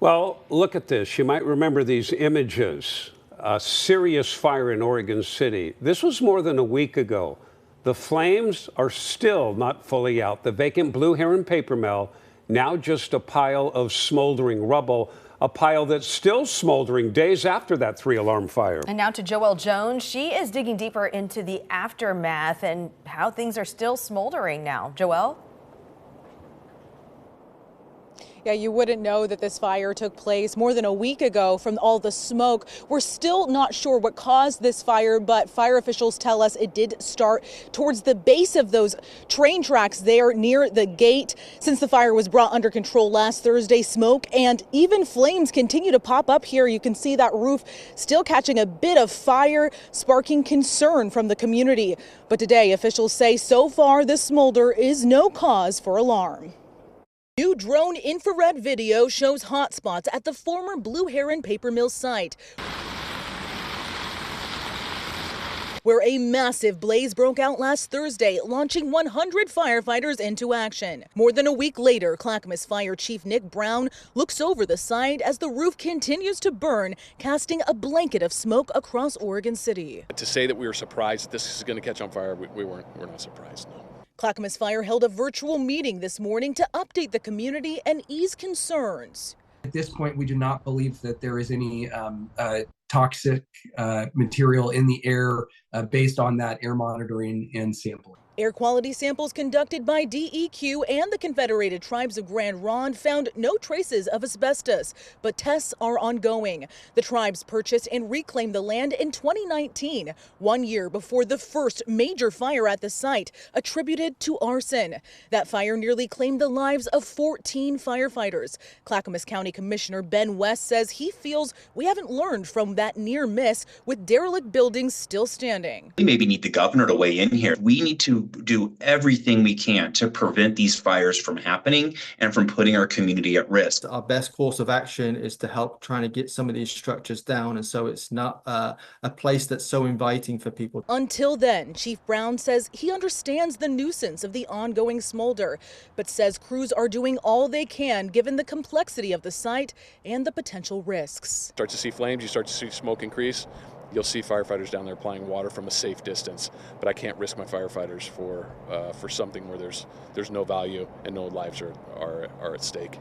Well, look at this. You might remember these images. A serious fire in Oregon City. This was more than a week ago. The flames are still not fully out. The vacant Blue Heron paper mill, now just a pile of smoldering rubble, a pile that's still smoldering days after that 3-alarm fire. And now to Joelle Jones. She is digging deeper into the aftermath and how things are still smoldering now. Joelle? Yeah, you wouldn't know that this fire took place more than a week ago from all the smoke. We're still not sure what caused this fire, but fire officials tell us it did start towards the base of those train tracks there near the gate. Since the fire was brought under control last Thursday, smoke and even flames continue to pop up here. You can see that roof still catching a bit of fire, sparking concern from the community. But today, officials say so far this smolder is no cause for alarm. New drone infrared video shows hotspots at the former Blue Heron paper mill site, where a massive blaze broke out last Thursday, launching 100 firefighters into action. More than a week later, Clackamas Fire Chief Nick Brown looks over the site as the roof continues to burn, casting a blanket of smoke across Oregon City. To say that we were surprised that this is going to catch on fire, we're not surprised, no. Clackamas Fire held a virtual meeting this morning to update the community and ease concerns. At this point, we do not believe that there is any toxic material in the air based on that air monitoring and sampling. Air quality samples conducted by DEQ and the Confederated Tribes of Grand Ronde found no traces of asbestos, but tests are ongoing. The tribes purchased and reclaimed the land in 2019, 1 year before the first major fire at the site, attributed to arson. That fire nearly claimed the lives of 14 firefighters. Clackamas County Commissioner Ben West says he feels we haven't learned from that near miss, with derelict buildings still standing. We maybe need the governor to weigh in here. We need to do everything we can to prevent these fires from happening and from putting our community at risk. Our best course of action is to help trying to get some of these structures down, and so it's not a place that's so inviting for people. Until then, Chief Brown says he understands the nuisance of the ongoing smolder, but says crews are doing all they can given the complexity of the site and the potential risks. Start to see flames, you start to see smoke increase. You'll see firefighters down there applying water from a safe distance, but I can't risk my firefighters for something where there's no value and no lives are at stake.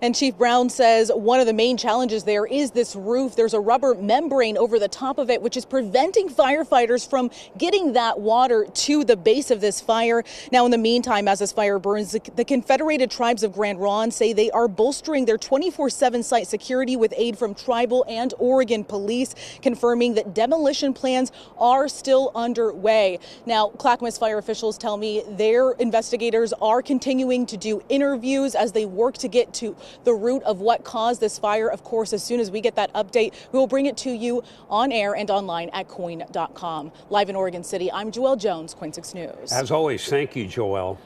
And Chief Brown says one of the main challenges there is this roof. There's a rubber membrane over the top of it, which is preventing firefighters from getting that water to the base of this fire. Now, in the meantime, as this fire burns, the Confederated Tribes of Grand Ronde say they are bolstering their 24/7 site security with aid from tribal and Oregon police, confirming that demolition plans are still underway. Now, Clackamas fire officials tell me their investigators are continuing to do interviews as they work to get to the root of what caused this fire. Of course, as soon as we get that update, we will bring it to you on air and online at KOIN.com. Live in Oregon City, I'm Joelle Jones, KOIN 6 News. As always, thank you, Joelle.